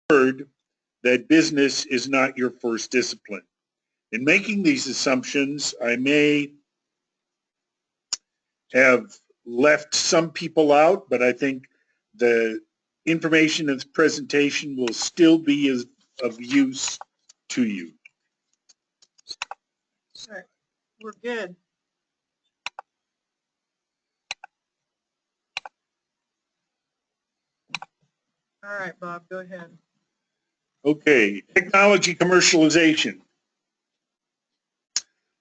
heard that business is not your first discipline. In making these assumptions, I may have left some people out, but I think the information in this presentation will still be of use to you. All right. We're good. All right, Bob, go ahead. Okay, technology commercialization.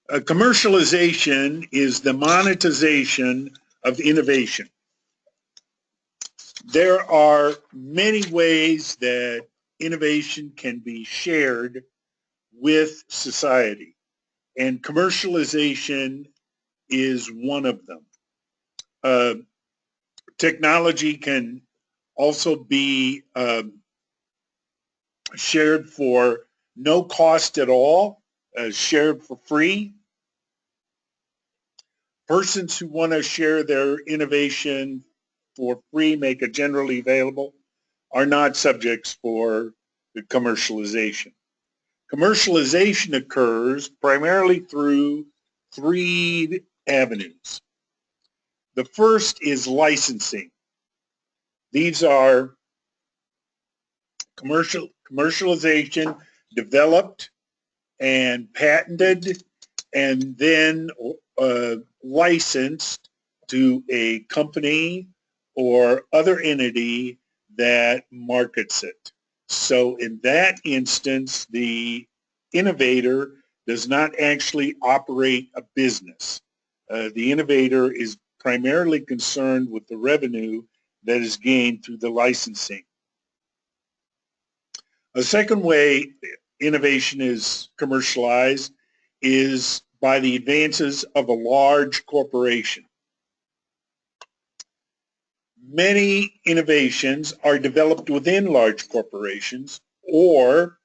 Commercialization is the monetization of innovation. There are many ways that innovation can be shared with society, and commercialization is one of them. Technology can also be shared for no cost at all, shared for free. Persons who want to share their innovation for free, make it generally available, are not subjects for the commercialization. Commercialization occurs primarily through three avenues. The first is licensing. These are commercialization developed and patented and then licensed to a company or other entity that markets it. So in that instance, the innovator does not actually operate a business. The innovator is primarily concerned with the revenue that is gained through the licensing. A second way innovation is commercialized is by the advances of a large corporation. Many innovations are developed within large corporations, or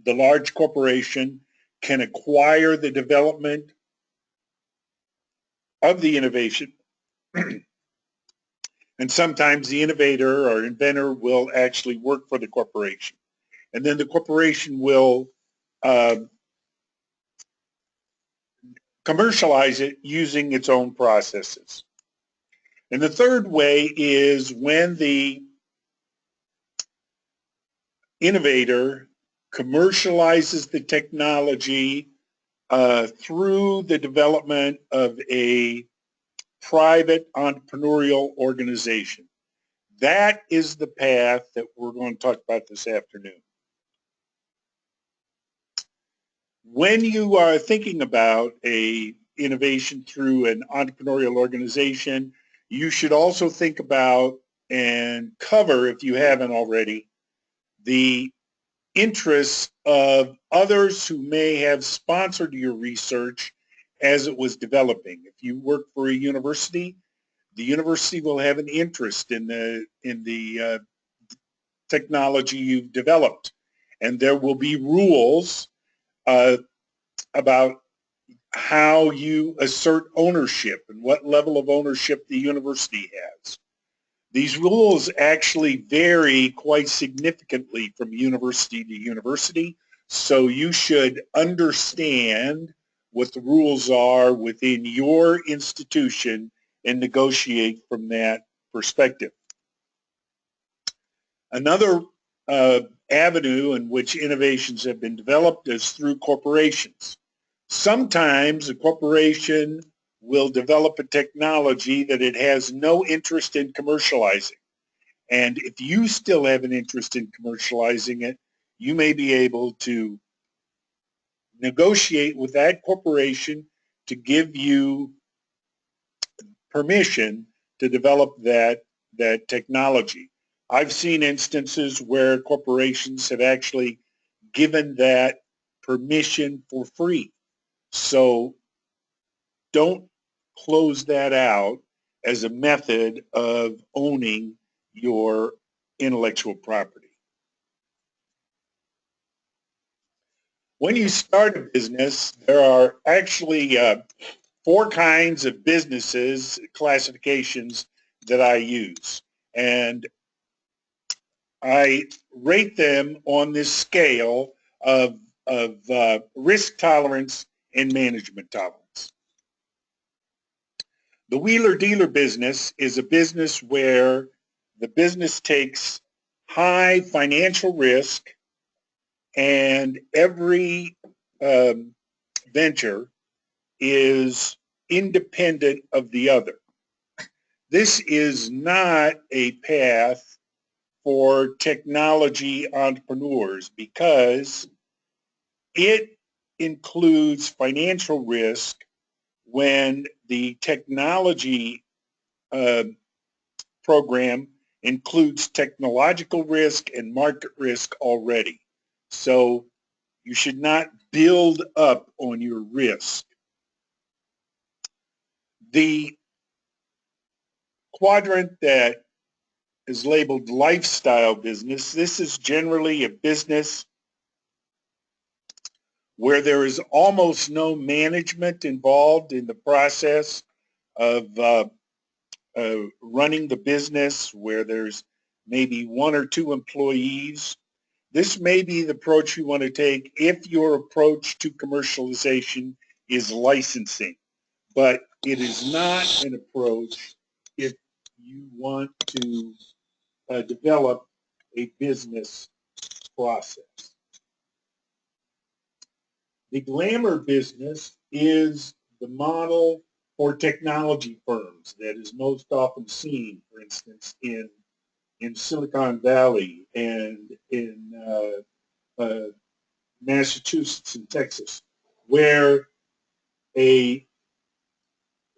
the large corporation can acquire the development of the innovation. And sometimes the innovator or inventor will actually work for the corporation. And then the corporation will commercialize it using its own processes. And the third way is when the innovator commercializes the technology through the development of a private entrepreneurial organization. That is the path that we're going to talk about this afternoon. When you are thinking about a innovation through an entrepreneurial organization, you should also think about and cover, if you haven't already, the interests of others who may have sponsored your research as it was developing. If you work for a university, the university will have an interest in the technology you've developed, and there will be rules about how you assert ownership and what level of ownership the university has. These rules actually vary quite significantly from university to university, so you should understand what the rules are within your institution and negotiate from that perspective. Another avenue in which innovations have been developed is through corporations. Sometimes a corporation will develop a technology that it has no interest in commercializing. And if you still have an interest in commercializing it, you may be able to negotiate with that corporation to give you permission to develop that technology. I've seen instances where corporations have actually given that permission for free. So don't close that out as a method of owning your intellectual property. When you start a business, there are actually four kinds of businesses classifications that I use. And I rate them on this scale of risk tolerance and management tolerance. The wheeler-dealer business is a business where the business takes high financial risk, and every venture is independent of the other. This is not a path for technology entrepreneurs because it includes financial risk when the technology program includes technological risk and market risk already. So you should not build up on your risk. The quadrant that is labeled lifestyle business, this is generally a business where there is almost no management involved in the process of running the business, where there's maybe one or two employees. This may be the approach you want to take if your approach to commercialization is licensing, but it is not an approach if you want to develop a business process. The glamour business is the model for technology firms that is most often seen, for instance, in Silicon Valley and in Massachusetts and Texas, where a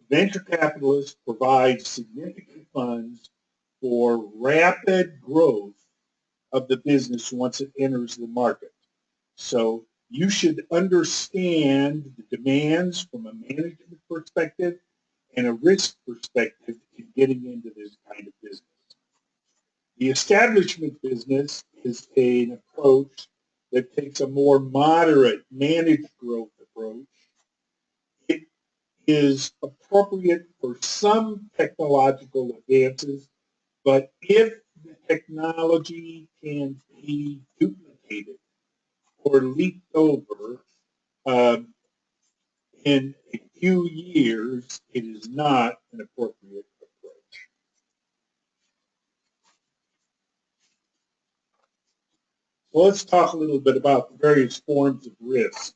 venture capitalist provides significant funds for rapid growth of the business once it enters the market. So you should understand the demands from a management perspective and a risk perspective in getting into this kind of business. The establishment business is an approach that takes a more moderate, managed growth approach. It is appropriate for some technological advances, but if the technology can be duplicated or leaped over in a few years, it is not an appropriate approach. Well, let's talk a little bit about the various forms of risk.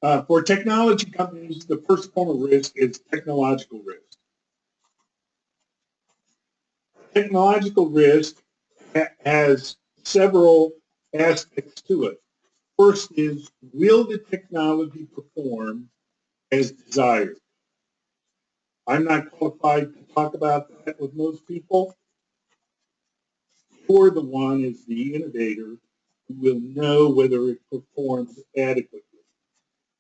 For technology companies, the first form of risk is technological risk. Technological risk has several aspects to it. First is, will the technology perform as desired? I'm not qualified to talk about that with most people. You're the one as the innovator who will know whether it performs adequately.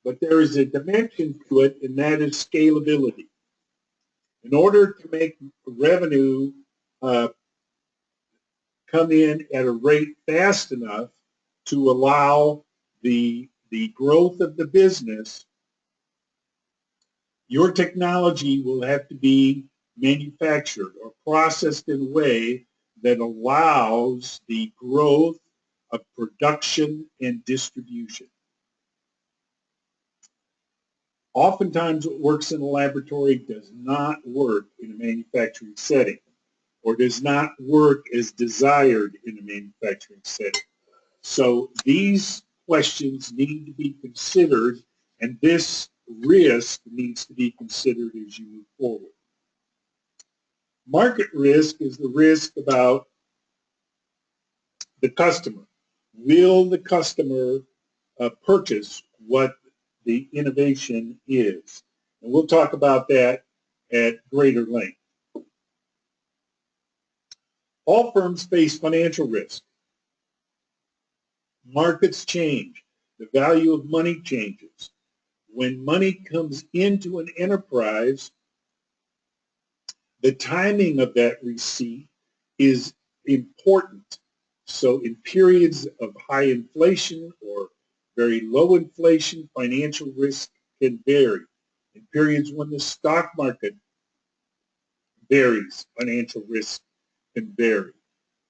But there is a dimension to it, and that is scalability. In order to make revenue come in at a rate fast enough to allow the growth of the business, your technology will have to be manufactured or processed in a way that allows the growth of production and distribution. Oftentimes what works in a laboratory does not work in a manufacturing setting, or does not work as desired in a manufacturing setting. So these questions need to be considered, and this risk needs to be considered as you move forward. Market risk is the risk about the customer. Will the customer purchase what the innovation is? And we'll talk about that at greater length. All firms face financial risk. Markets change. The value of money changes. When money comes into an enterprise, the timing of that receipt is important. So in periods of high inflation or very low inflation, financial risk can vary. In periods when the stock market varies, financial risk can vary.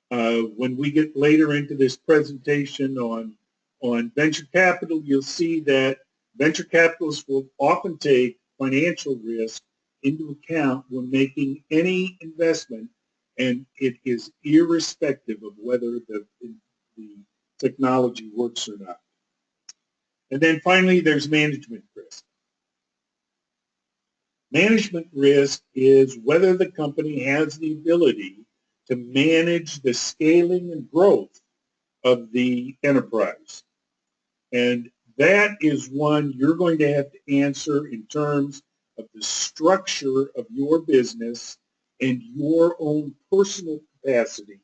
When we get later into this presentation on venture capital, you'll see that venture capitalists will often take financial risk into account when making any investment, and it is irrespective of whether the technology works or not. And then finally, there's management risk. Management risk is whether the company has the ability to manage the scaling and growth of the enterprise. And that is one you're going to have to answer in terms of the structure of your business and your own personal capacity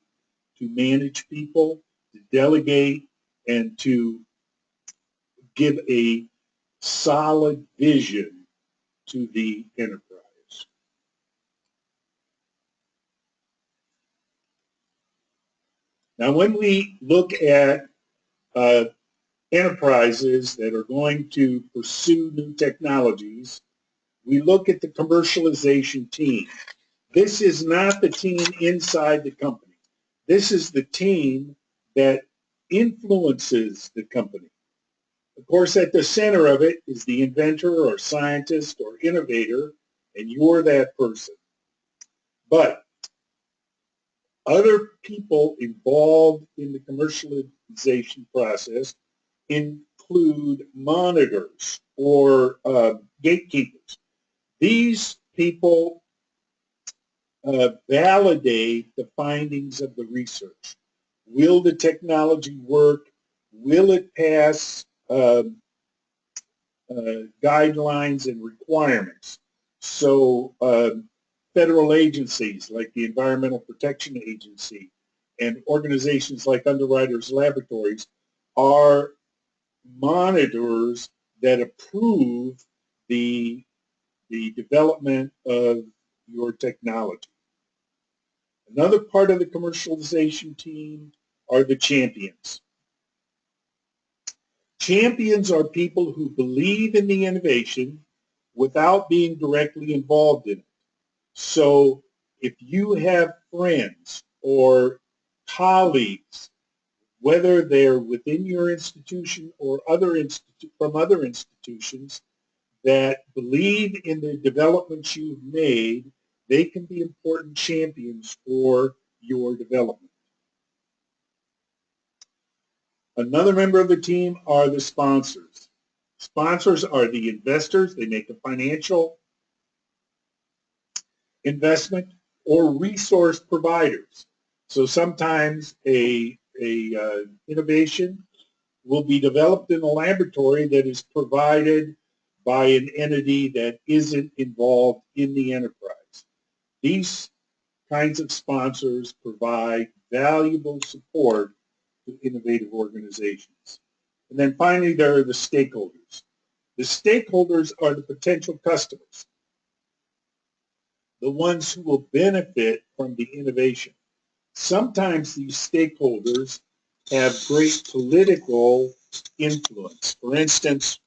to manage people, to delegate, and to give a solid vision to the enterprise. Now, when we look at enterprises that are going to pursue new technologies, we look at the commercialization team. This is not the team inside the company. This is the team that influences the company. Of course, at the center of it is the inventor or scientist or innovator, and you're that person. But other people involved in the commercialization process include monitors or gatekeepers. These people validate the findings of the research. Will the technology work? Will it pass guidelines and requirements? So federal agencies like the Environmental Protection Agency and organizations like Underwriters Laboratories are monitors that approve the development of your technology. Another part of the commercialization team are the champions. Champions are people who believe in the innovation without being directly involved in it. So if you have friends or colleagues, whether they're within your institution or from other institutions that believe in the developments you've made, they can be important champions for your development. Another member of the team are the sponsors. Sponsors are the investors. They make a financial investment, or resource providers. So sometimes a innovation will be developed in a laboratory that is provided by an entity that isn't involved in the enterprise. These kinds of sponsors provide valuable support to innovative organizations. And then finally, there are the stakeholders. The stakeholders are the potential customers, the ones who will benefit from the innovation. Sometimes these stakeholders have great political influence. For instance,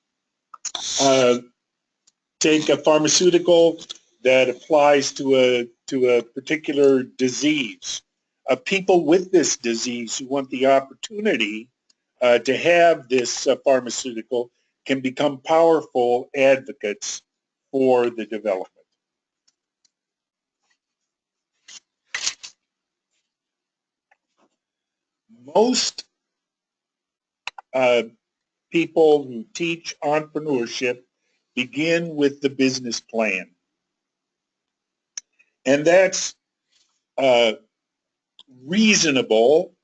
take a pharmaceutical that applies to a particular disease. People with this disease who want the opportunity to have this pharmaceutical can become powerful advocates for the development. Most people who teach entrepreneurship begin with the business plan. And that's reasonable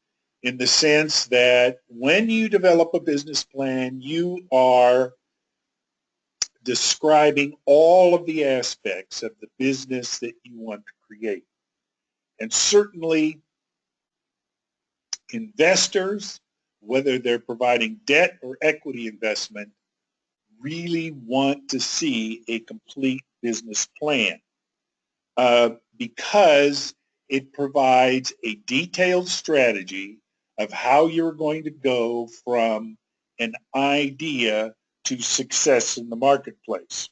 in the sense that when you develop a business plan, you are describing all of the aspects of the business that you want to create. And certainly investors, whether they're providing debt or equity investment, really want to see a complete business plan because it provides a detailed strategy of how you're going to go from an idea to success in the marketplace.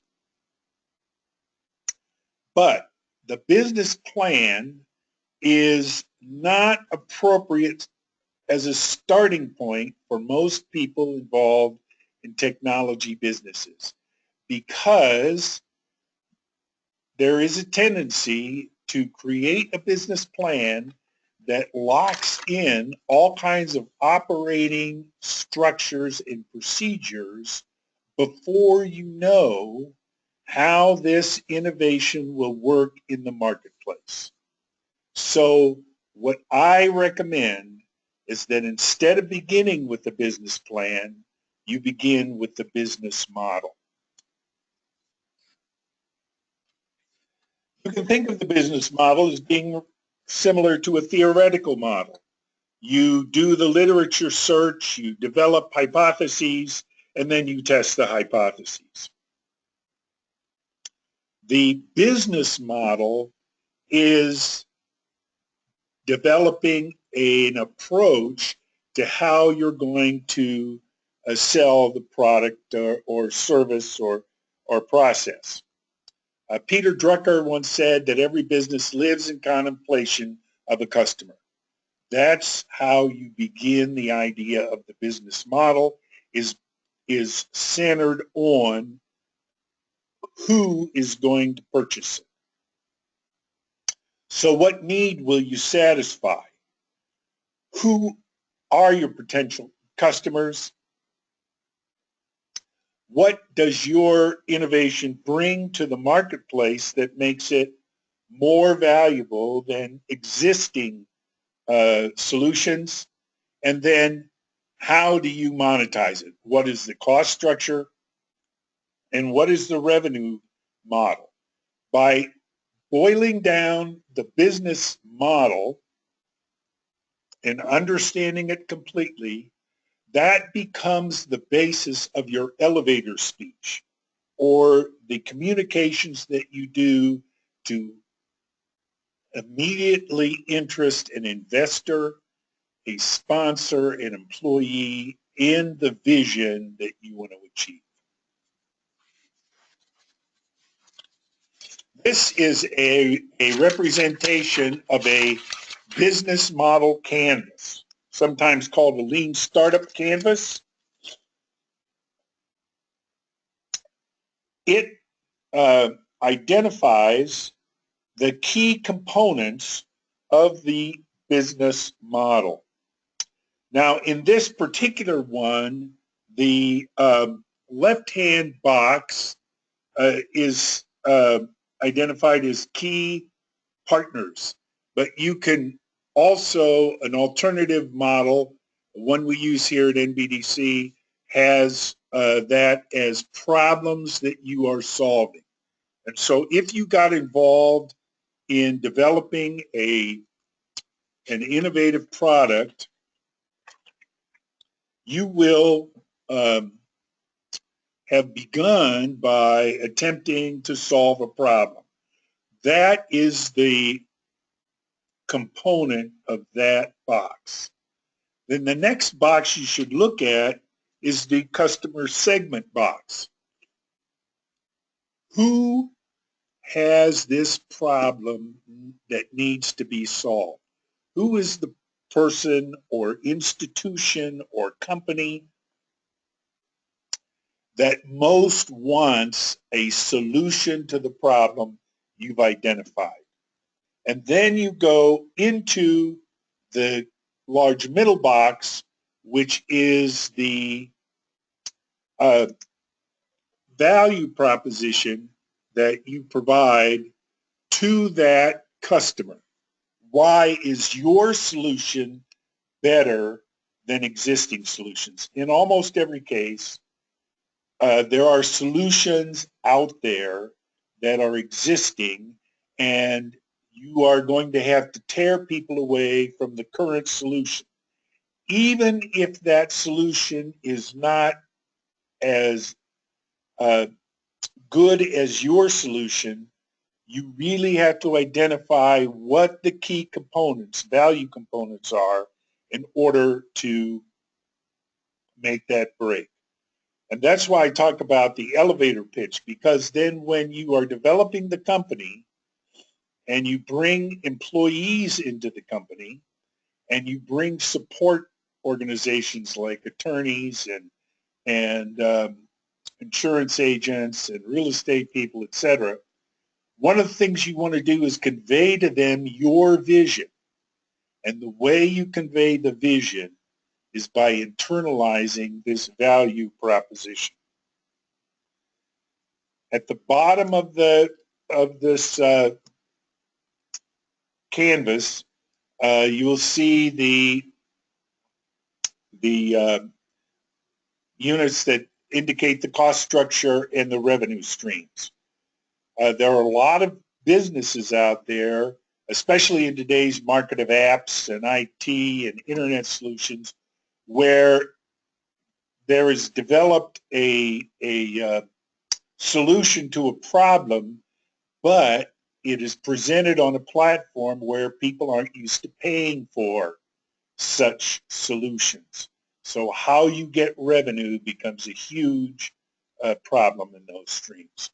But the business plan is not appropriate as a starting point for most people involved in technology businesses, because there is a tendency to create a business plan that locks in all kinds of operating structures and procedures before you know how this innovation will work in the marketplace. So what I recommend is that instead of beginning with the business plan, you begin with the business model. You can think of the business model as being similar to a theoretical model. You do the literature search, you develop hypotheses, and then you test the hypotheses. The business model is developing an approach to how you're going to sell the product or service or process. Peter Drucker once said that every business lives in contemplation of a customer. That's how you begin. The idea of the business model is centered on who is going to purchase it. So what need will you satisfy? Who are your potential customers? What does your innovation bring to the marketplace that makes it more valuable than existing solutions? And then how do you monetize it? What is the cost structure? And what is the revenue model? By boiling down the business model and understanding it completely, that becomes the basis of your elevator speech or the communications that you do to immediately interest an investor, a sponsor, an employee in the vision that you want to achieve. This is a representation of a business model canvas, sometimes called a lean startup canvas. It identifies the key components of the business model. Now, in this particular one, the left-hand box is identified as key partners, but you can also, an alternative model, one we use here at NBDC, has that as problems that you are solving. And so if you got involved in developing an innovative product, you will have begun by attempting to solve a problem. That is the component of that box. Then the next box you should look at is the customer segment box. Who has this problem that needs to be solved? Who is the person or institution or company that most wants a solution to the problem you've identified? And then you go into the large middle box, which is the value proposition that you provide to that customer. Why is your solution better than existing solutions? In almost every case, there are solutions out there that are existing, and you are going to have to tear people away from the current solution. Even if that solution is not as good as your solution, you really have to identify what the key components, value components are in order to make that break. And that's why I talk about the elevator pitch, because then when you are developing the company, and you bring employees into the company, and you bring support organizations like attorneys and insurance agents and real estate people, etc. One of the things you want to do is convey to them your vision. And the way you convey the vision is by internalizing this value proposition. At the bottom of this canvas, you will see the units that indicate the cost structure and the revenue streams. There are a lot of businesses out there, especially in today's market of apps and IT and internet solutions, where there is developed a solution to a problem, but it is presented on a platform where people aren't used to paying for such solutions. So how you get revenue becomes a huge problem in those streams.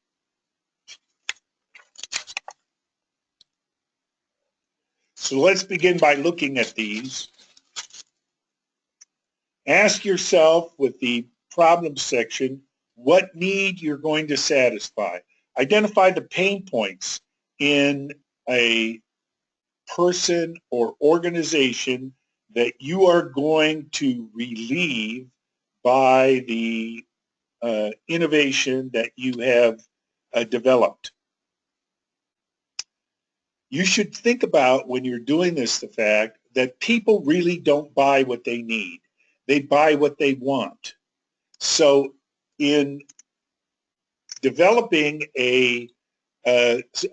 So let's begin by looking at these. Ask yourself with the problem section what need you're going to satisfy. Identify the pain points in a person or organization that you are going to relieve by the innovation that you have developed. You should think about, when you're doing this, the fact that people really don't buy what they need. They buy what they want. So in developing an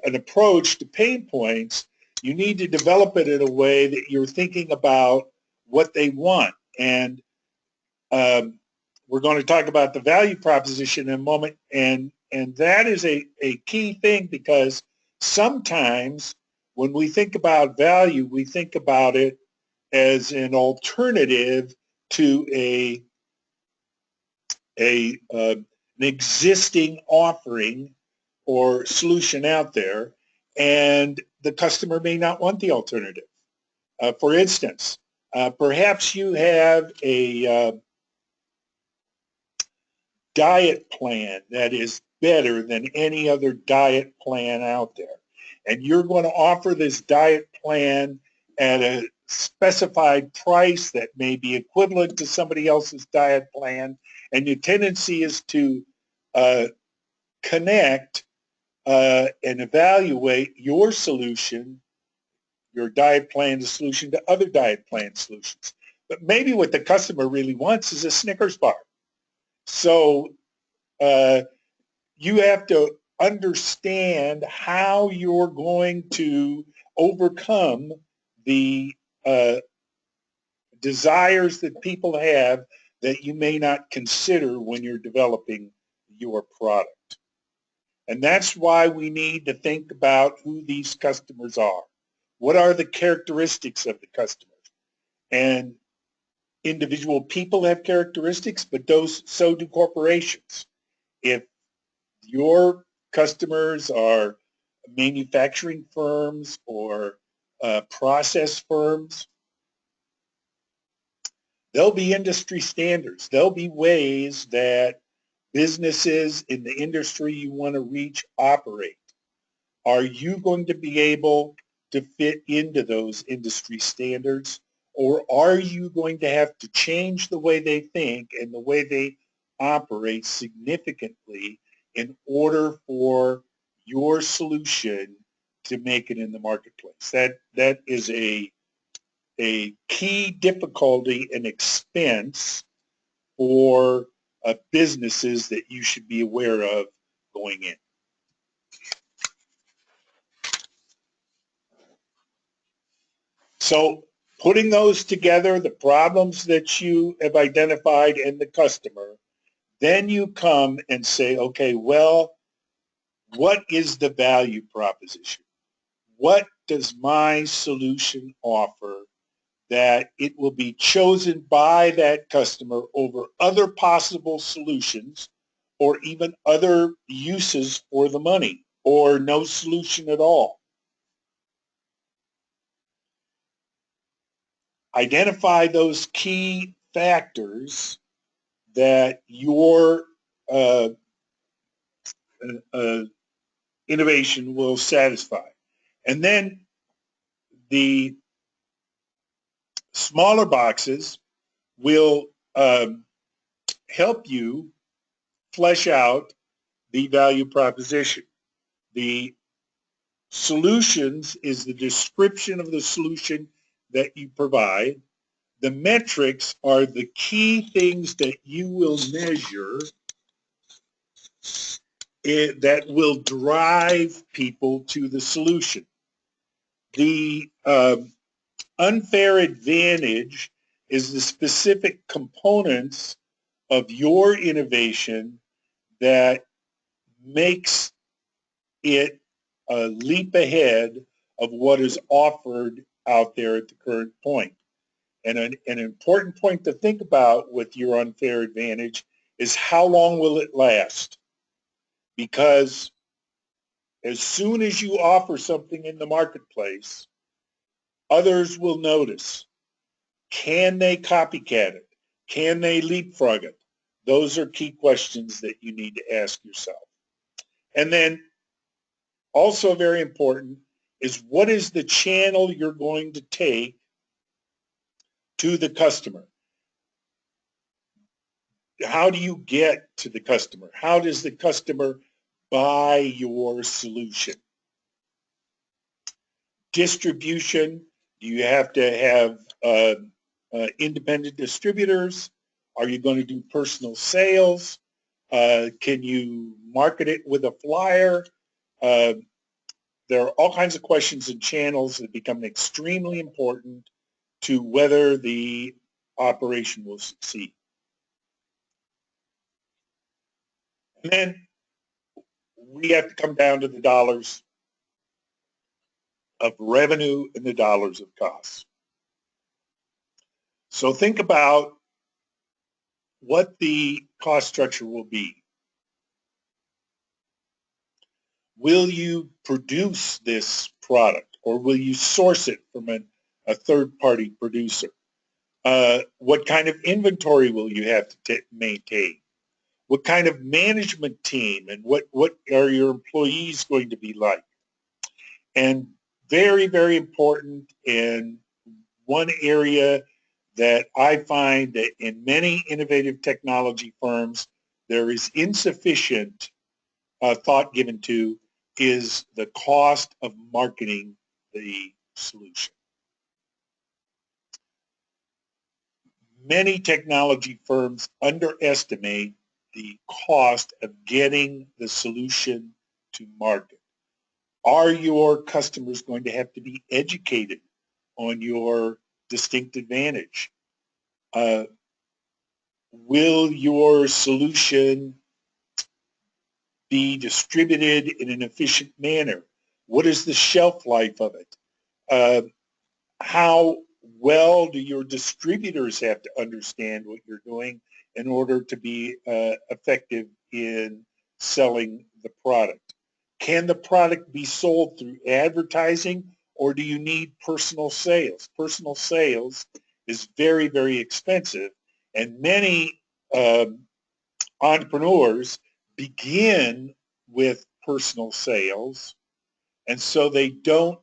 approach to pain points, you need to develop it in a way that you're thinking about what they want. And we're going to talk about the value proposition in a moment. And that is a key thing, because sometimes when we think about value, we think about it as an alternative to an existing offering or solution out there, and the customer may not want the alternative. For instance, perhaps you have a diet plan that is better than any other diet plan out there, and you're going to offer this diet plan at a specified price that may be equivalent to somebody else's diet plan, and your tendency is to connect and evaluate your solution, your diet plan solution, to other diet plan solutions. But maybe what the customer really wants is a Snickers bar. So you have to understand how you're going to overcome the desires that people have that you may not consider when you're developing your product. And that's why we need to think about who these customers are. What are the characteristics of the customers? And individual people have characteristics, but so do corporations. If your customers are manufacturing firms or process firms, there'll be industry standards. There'll be ways that businesses in the industry you want to reach operate. Are you going to be able to fit into those industry standards, or are you going to have to change the way they think and the way they operate significantly in order for your solution to make it in the marketplace? That is a key difficulty and expense for businesses that you should be aware of going in. So putting those together, the problems that you have identified in the customer, then you come and say, okay, well, what is the value proposition? What does my solution offer that it will be chosen by that customer over other possible solutions, or even other uses for the money, or no solution at all? identify those key factors that your innovation will satisfy. And then the smaller boxes will help you flesh out the value proposition. The solutions is the description of the solution that you provide. The metrics are the key things that you will measure that will drive people to the solution. The unfair advantage is the specific components of your innovation that makes it a leap ahead of what is offered out there at the current point. And an important point to think about with your unfair advantage is how long will it last? Because as soon as you offer something in the marketplace, others will notice. Can they copycat it? Can they leapfrog it? Those are key questions that you need to ask yourself. And then also very important is what is the channel you're going to take to the customer? How do you get to the customer? How does the customer buy your solution? Distribution, do you have to have independent distributors? Are you going to do personal sales? Can you market it with a flyer? There are all kinds of questions and channels that become extremely important to whether the operation will succeed. And then we have to come down to the dollars of revenue and the dollars of costs. So think about what the cost structure will be. Will you produce this product or will you source it from a third-party producer? What kind of inventory will you have to maintain? What kind of management team and what are your employees going to be like? And very, very important, and one area that I find that in many innovative technology firms there is insufficient thought given to is the cost of marketing the solution. Many technology firms underestimate the cost of getting the solution to market. Are your customers going to have to be educated on your distinct advantage? Will your solution be distributed in an efficient manner? What is the shelf life of it? How well do your distributors have to understand what you're doing in order to be effective in selling the product? Can the product be sold through advertising or do you need personal sales? Personal sales is very, very expensive, and many entrepreneurs begin with personal sales, and so they don't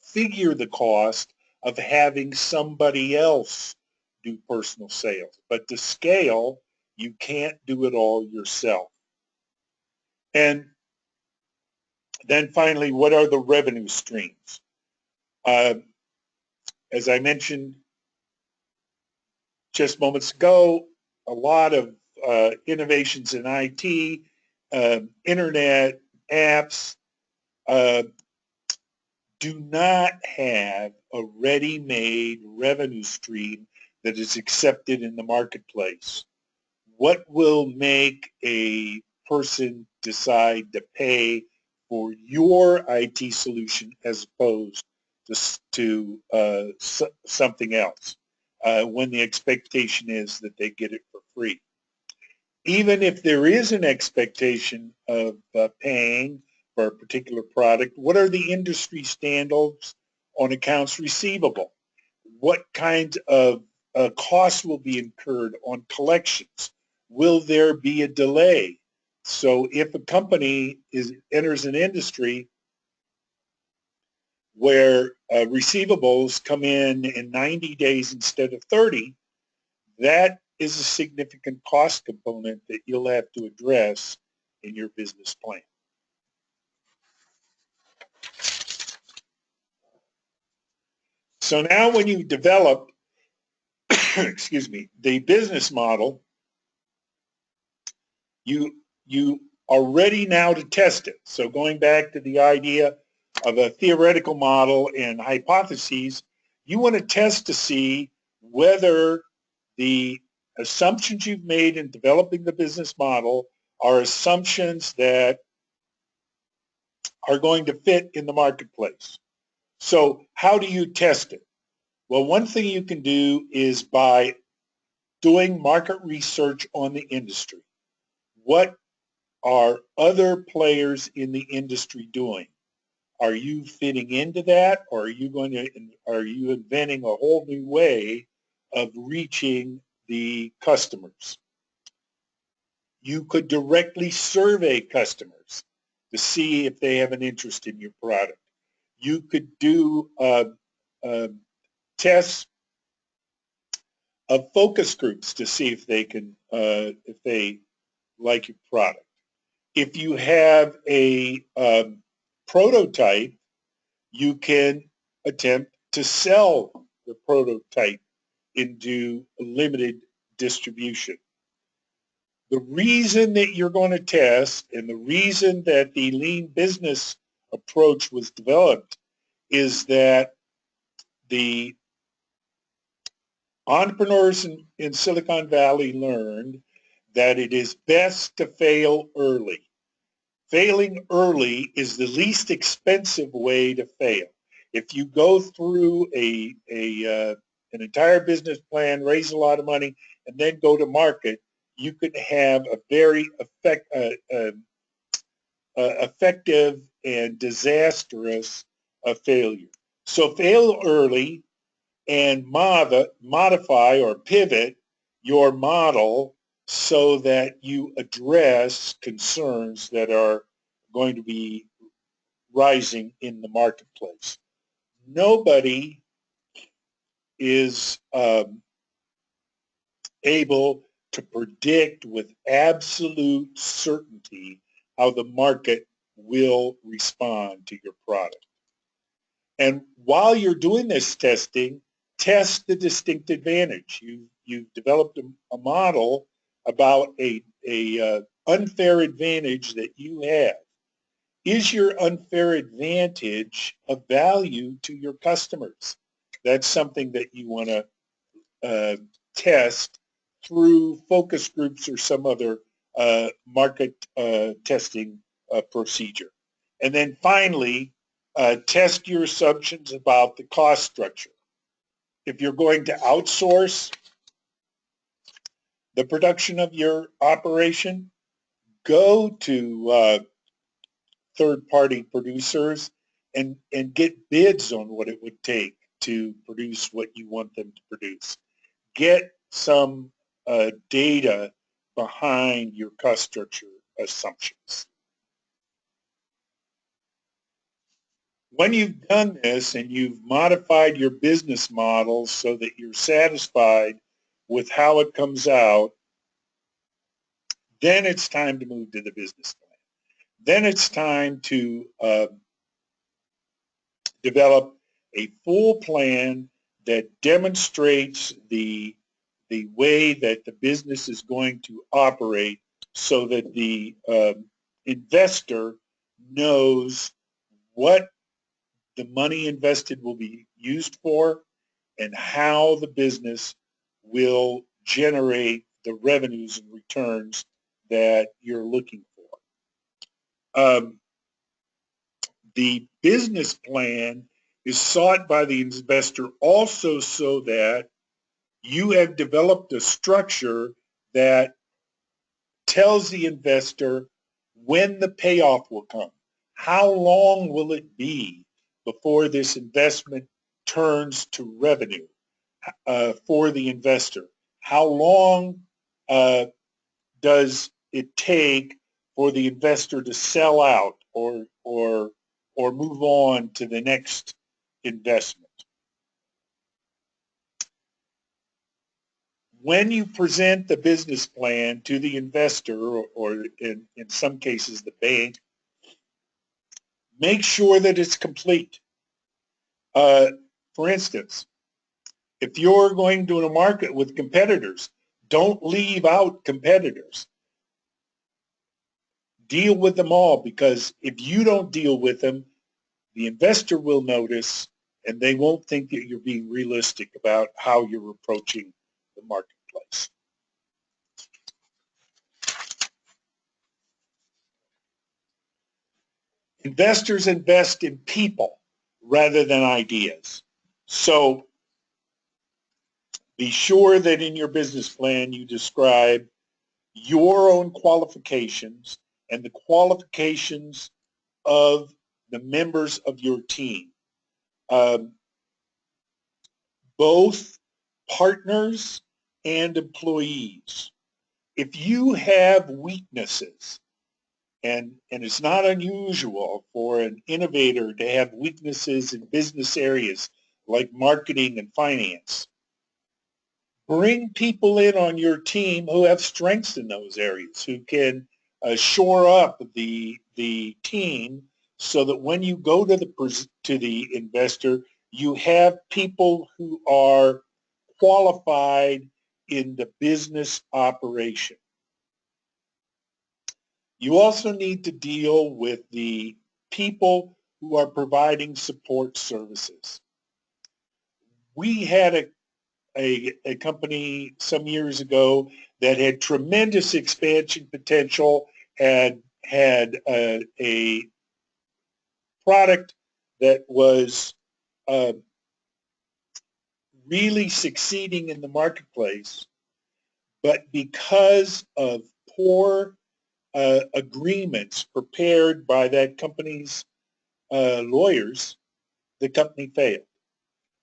figure the cost of having somebody else do personal sales. But to scale, you can't do it all yourself. And then finally, what are the revenue streams? As I mentioned just moments ago, a lot of innovations in IT, internet, apps, do not have a ready-made revenue stream that is accepted in the marketplace. What will make a person decide to pay for your IT solution as opposed to something else when the expectation is that they get it for free? Even if there is an expectation of paying for a particular product, what are the industry standards on accounts receivable? What kind of costs will be incurred on collections? Will there be a delay? So if a company enters an industry where receivables come in 90 days instead of 30, that is a significant cost component that you'll have to address in your business plan. So now when you develop, excuse me, the business model, you are ready now to test it. So going back to the idea of a theoretical model and hypotheses, you want to test to see whether the assumptions you've made in developing the business model are assumptions that are going to fit in the marketplace. So how do you test it? Well, one thing you can do is by doing market research on the industry. What are other players in the industry doing? Are you fitting into that, or are you inventing a whole new way of reaching the customers? You could directly survey customers to see if they have an interest in your product. You could do tests of focus groups to see if they like your product. If you have a prototype, you can attempt to sell the prototype into limited distribution. The reason that you're going to test and the reason that the lean business approach was developed is that the entrepreneurs in Silicon Valley learned that it is best to fail early. Failing early is the least expensive way to fail. If you go through an entire business plan, raise a lot of money, and then go to market, you could have a very effective and disastrous failure. So fail early and modify or pivot your model so that you address concerns that are going to be rising in the marketplace. Nobody is able to predict with absolute certainty how the market will respond to your product. And while you're doing this testing, test the distinct advantage. You've developed a model about a unfair advantage that you have. Is your unfair advantage of value to your customers? That's something that you want to test through focus groups or some other market testing procedure. And then finally, test your assumptions about the cost structure. If you're going to outsource the production of your operation, go to third-party producers and get bids on what it would take to produce what you want them to produce. Get some data behind your cost structure assumptions. When you've done this and you've modified your business model so that you're satisfied with how it comes out, then it's time to move to the business plan. Then it's time to develop a full plan that demonstrates the way that the business is going to operate so that the investor knows what the money invested will be used for and how the business will generate the revenues and returns that you're looking for. The business plan is sought by the investor also so that you have developed a structure that tells the investor when the payoff will come. How long will it be before this investment turns to revenue for the investor? How long does it take for the investor to sell out or move on to the next investment? When you present the business plan to the investor, or in some cases the bank, make sure that it's complete. For instance, if you're going to a market with competitors, don't leave out competitors. Deal with them all, because if you don't deal with them, the investor will notice and they won't think that you're being realistic about how you're approaching the marketplace. Investors invest in people rather than ideas. So be sure that in your business plan you describe your own qualifications and the qualifications of the members of your team, both partners and employees. If you have weaknesses, and it's not unusual for an innovator to have weaknesses in business areas like marketing and finance, bring people in on your team who have strengths in those areas, who can shore up the team so that when you go to the investor, you have people who are qualified in the business operation. You also need to deal with the people who are providing support services. We had a company some years ago that had tremendous expansion potential, had a product that was really succeeding in the marketplace, but because of poor agreements prepared by that company's lawyers, the company failed.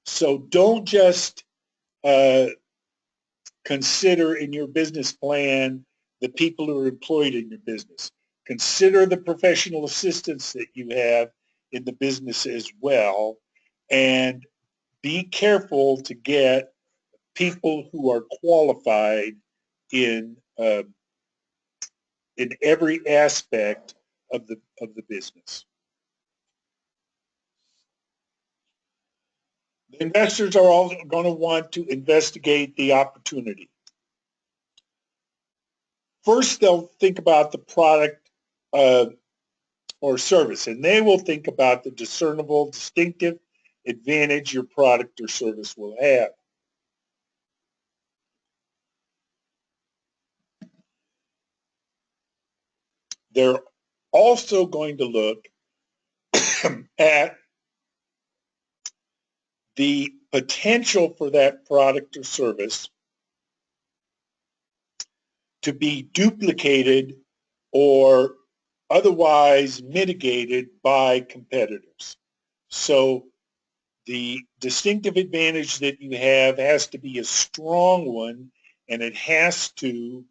So don't just consider in your business plan the people who are employed in your business. Consider the professional assistants that you have in the business as well, and be careful to get people who are qualified in every aspect of the business. The investors are also going to want to investigate the opportunity. First, they'll think about the product or service, and they will think about the discernible, distinctive advantage your product or service will have. They're also going to look at the potential for that product or service to be duplicated or otherwise mitigated by competitors. So the distinctive advantage that you have has to be a strong one, and it has to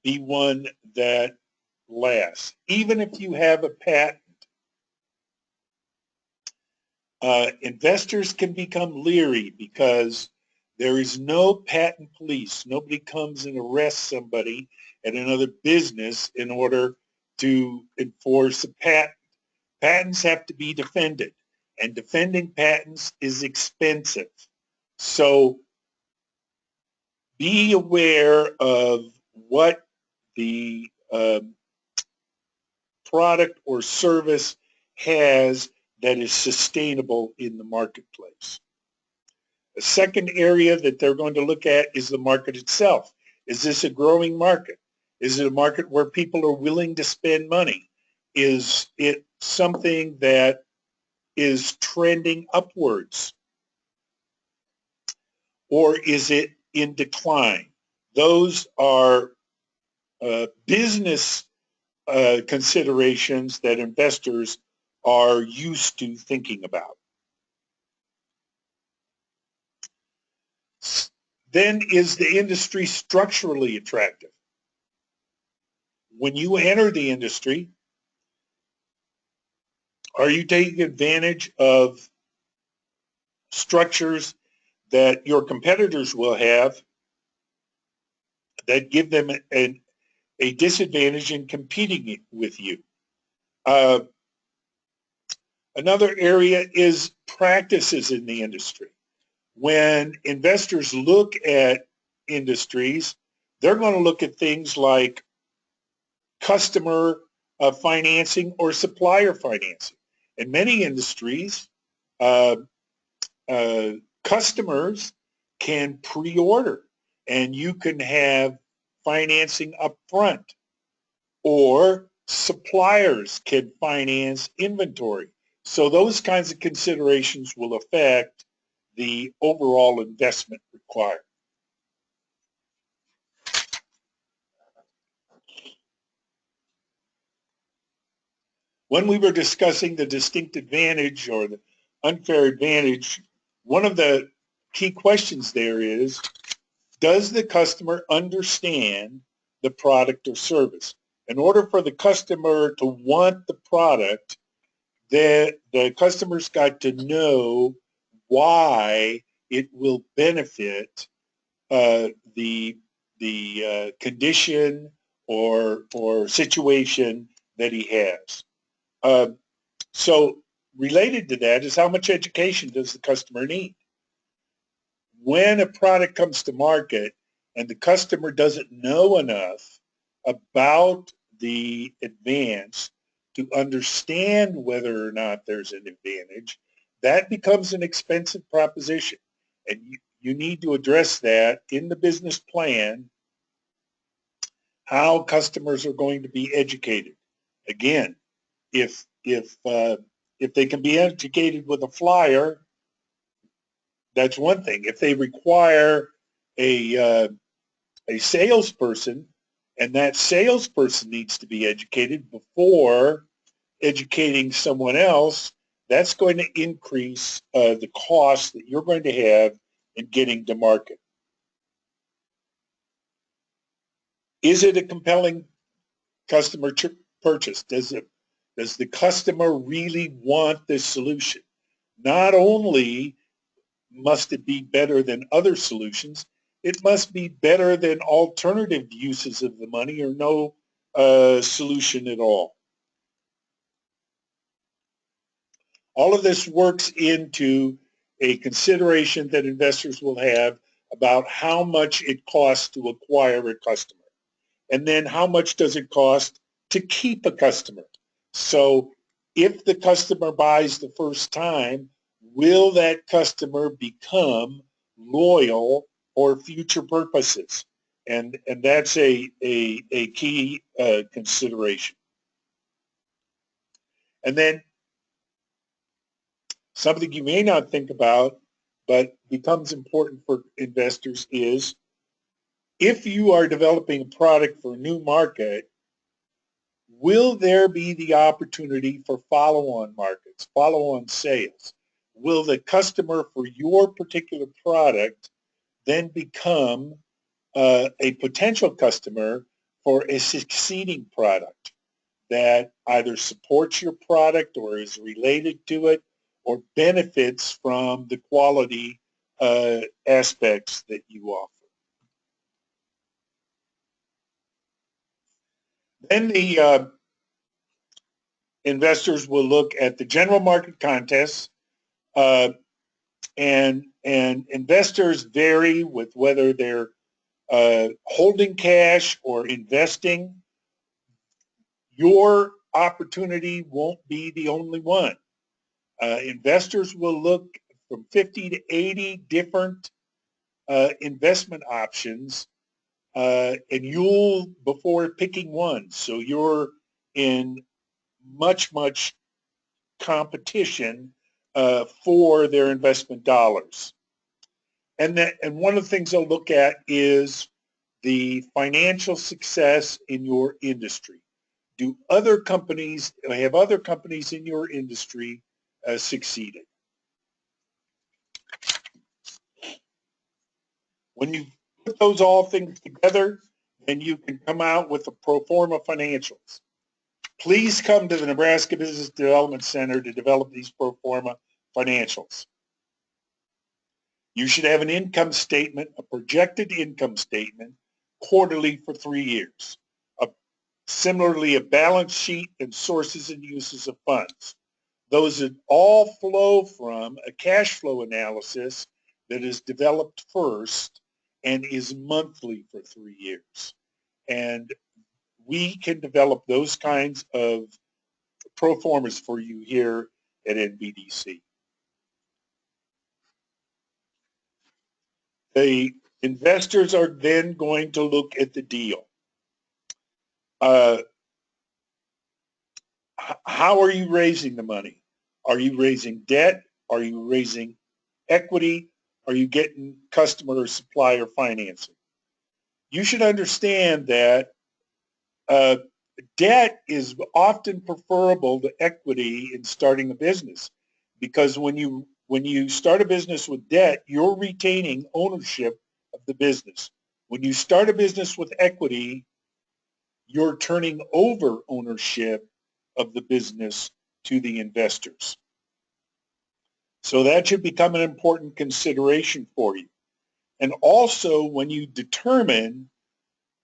be one that lasts. Even if you have a patent, investors can become leery because there is no patent police. Nobody comes and arrests somebody at another business in order to enforce a patent. Patents have to be defended, and defending patents is expensive. So be aware of what the product or service has that is sustainable in the marketplace. The second area that they're going to look at is the market itself. Is this a growing market? Is it a market where people are willing to spend money? Is it something that is trending upwards? Or is it in decline? Those are business considerations that investors are used to thinking about. Then, is the industry structurally attractive? When you enter the industry, are you taking advantage of structures that your competitors will have that give them a disadvantage in competing with you? Another area is practices in the industry. When investors look at industries, they're going to look at things like customer financing or supplier financing. In many industries, customers can pre-order, and you can have financing up front, or suppliers can finance inventory. So those kinds of considerations will affect the overall investment required. When we were discussing the distinct advantage or the unfair advantage, one of the key questions there is, does the customer understand the product or service? In order for the customer to want the product, the customer's got to know why it will benefit the condition or situation that he has. So related to that is, how much education does the customer need? When a product comes to market and the customer doesn't know enough about the advance to understand whether or not there's an advantage, that becomes an expensive proposition. And you need to address that in the business plan, how customers are going to be educated. Again, if they can be educated with a flyer, that's one thing. If they require a salesperson, and that salesperson needs to be educated before educating someone else, that's going to increase the cost that you're going to have in getting to market. Is it a compelling customer purchase? Does the customer really want this solution? Not only must it be better than other solutions, it must be better than alternative uses of the money or no solution at all. All of this works into a consideration that investors will have about how much it costs to acquire a customer. And then how much does it cost to keep a customer? So if the customer buys the first time, will that customer become loyal for future purposes? And that's a key consideration. And then something you may not think about, but becomes important for investors, is if you are developing a product for a new market, will there be the opportunity for follow-on markets, follow-on sales? Will the customer for your particular product then become a potential customer for a succeeding product that either supports your product or is related to it or benefits from the quality aspects that you offer? Then the investors will look at the general market contests, and investors vary with whether they're holding cash or investing. Your opportunity won't be the only one. Investors will look from 50 to 80 different investment options, and you'll, before picking one. So you're in much competition for their investment dollars. And one of the things they'll look at is the financial success in your industry. have other companies in your industry succeeded? When you put those all things together, then you can come out with the Pro Forma Financials. Please come to the Nebraska Business Development Center to develop these Pro Forma Financials. You should have an income statement, a projected income statement, quarterly for 3 years. Similarly, a balance sheet and sources and uses of funds. Those that all flow from a cash flow analysis that is developed first and is monthly for 3 years. And we can develop those kinds of pro formas for you here at NBDC. The investors are then going to look at the deal. How are you raising the money? Are you raising debt? Are you raising equity? Are you getting customer or supplier financing? You should understand that debt is often preferable to equity in starting a business, because when you start a business with debt, you're retaining ownership of the business. When you start a business with equity, you're turning over ownership of the business to the investors. So that should become an important consideration for you. And also, when you determine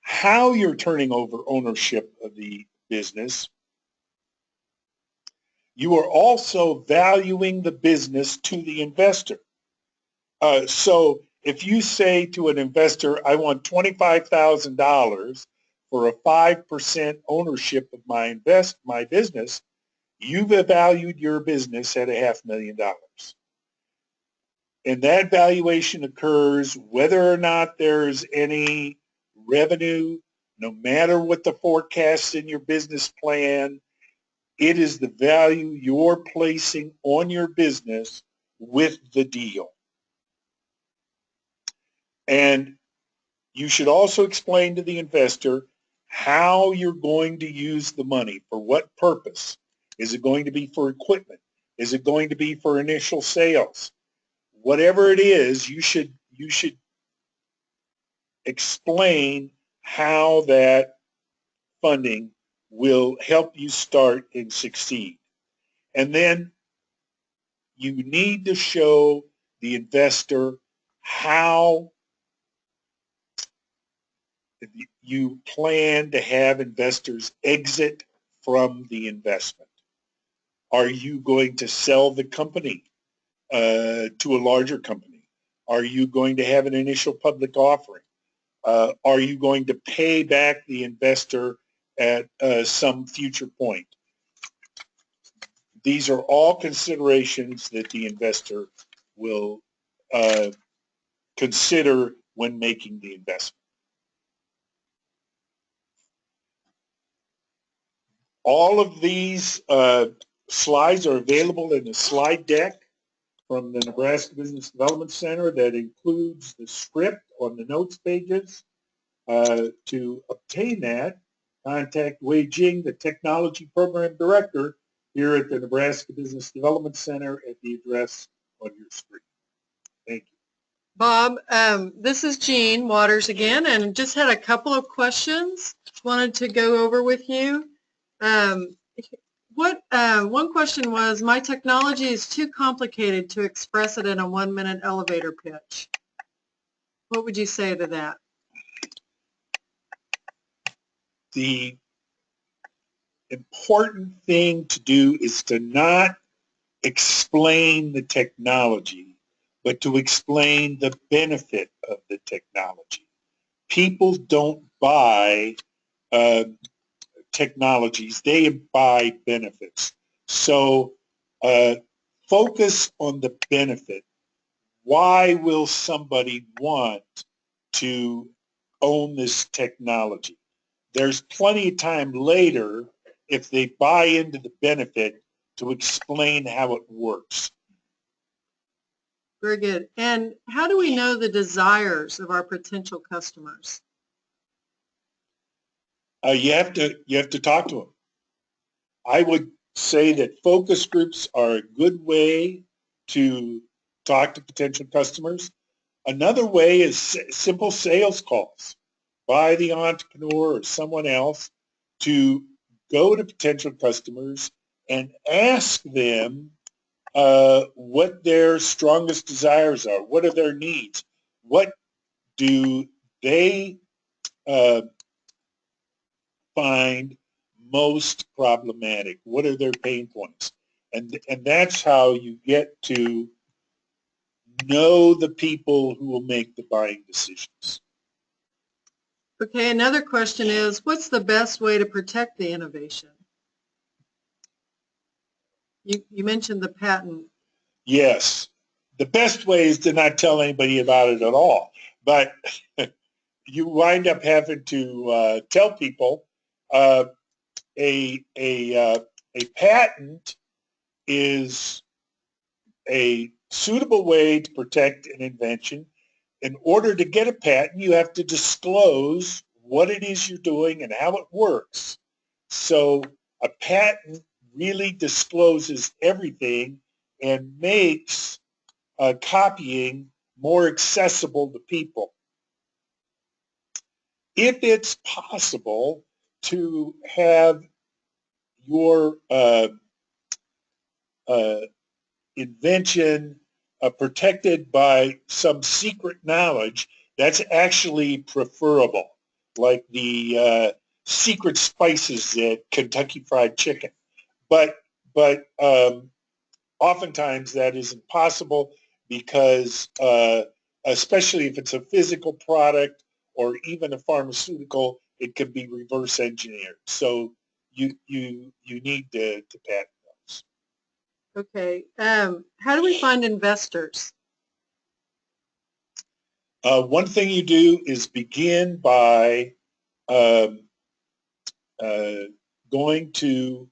how you're turning over ownership of the business, you are also valuing the business to the investor. So if you say to an investor, I want $25,000 for a 5% ownership of my business, you've valued your business at $500,000. And that valuation occurs whether or not there's any revenue, no matter what the forecast in your business plan. It is the value you're placing on your business with the deal. And you should also explain to the investor how you're going to use the money, for what purpose. Is it going to be for equipment? Is it going to be for initial sales? Whatever it is, you should explain how that funding will help you start and succeed. And then you need to show the investor how you plan to have investors exit from the investment. Are you going to sell the company to a larger company? Are you going to have an initial public offering? Are you going to pay back the investor at some future point? These are all considerations that the investor will consider when making the investment. All of these slides are available in the slide deck from the Nebraska Business Development Center that includes the script on the notes pages. To obtain that, contact Wei Jing, the Technology Program Director here at the Nebraska Business Development Center at the address on your screen. Thank you. Bob, this is Jean Waters again, and just had a couple of questions wanted to go over with you. One question was, my technology is too complicated to express it in a 1-minute elevator pitch. What would you say to that? The important thing to do is to not explain the technology, but to explain the benefit of the technology. People don't buy technologies, they buy benefits. So focus on the benefit. Why will somebody want to own this technology? There's plenty of time later, if they buy into the benefit, to explain how it works. Very good. And how do we know the desires of our potential customers? You have to talk to them. I would say that focus groups are a good way to talk to potential customers. Another way is simple sales calls by the entrepreneur or someone else to go to potential customers and ask them what their strongest desires are, what are their needs, what do they uh, find most problematic, what are their pain points, and that's how you get to know the people who will make the buying decisions. Okay, another question is, what's the best way to protect the innovation? You mentioned the patent. Yes, the best way is to not tell anybody about it at all, but you wind up having to tell people uh, a patent is a suitable way to protect an invention. In order to get a patent, you have to disclose what it is you're doing and how it works. So a patent really discloses everything and makes copying more accessible to people. If it's possible to have your uh, invention protected by some secret knowledge, that's actually preferable, like the secret spices at Kentucky Fried Chicken. But oftentimes that isn't possible because especially if it's a physical product or even a pharmaceutical, it can be reverse engineered. So you need to patent those. Okay, how do we find investors? One thing you do is begin by um, uh, going to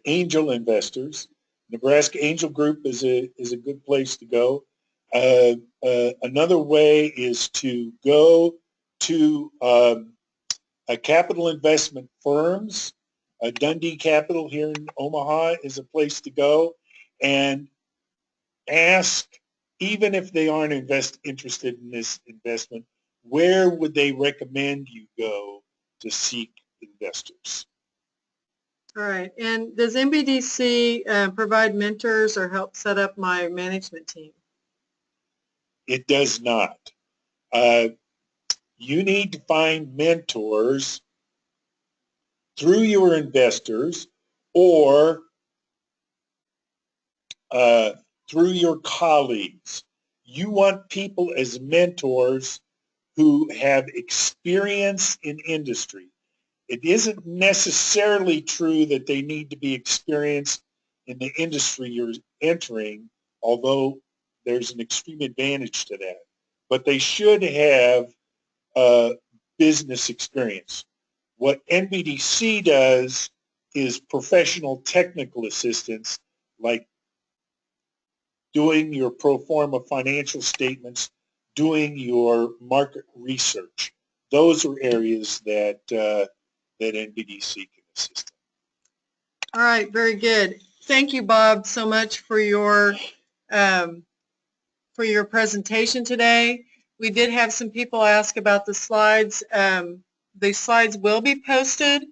angel investors. Nebraska Angel Group is a good place to go. Another way is to go to capital investment firms. Dundee Capital here in Omaha is a place to go, and ask, even if they aren't interested in this investment, where would they recommend you go to seek investors? All right, and does NBDC provide mentors or help set up my management team? It does not. You need to find mentors through your investors or uh, through your colleagues. You want people as mentors who have experience in industry. It isn't necessarily true that they need to be experienced in the industry you're entering, although there's an extreme advantage to that. But they should have business experience. What NBDC does is professional technical assistance, like doing your pro forma financial statements, doing your market research. Those are areas that that NBDC can assist All right, very good. Thank you, Bob, so much for your presentation today. We did have some people ask about the slides. The slides will be posted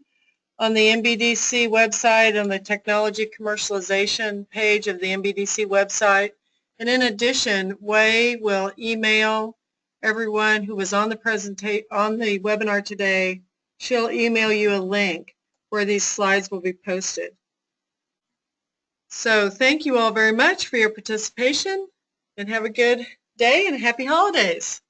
on the NBDC website, on the technology commercialization page of the NBDC website. And in addition, Wei will email everyone who was on the webinar today. She'll email you a link where these slides will be posted. So thank you all very much for your participation, and have a good day and happy holidays.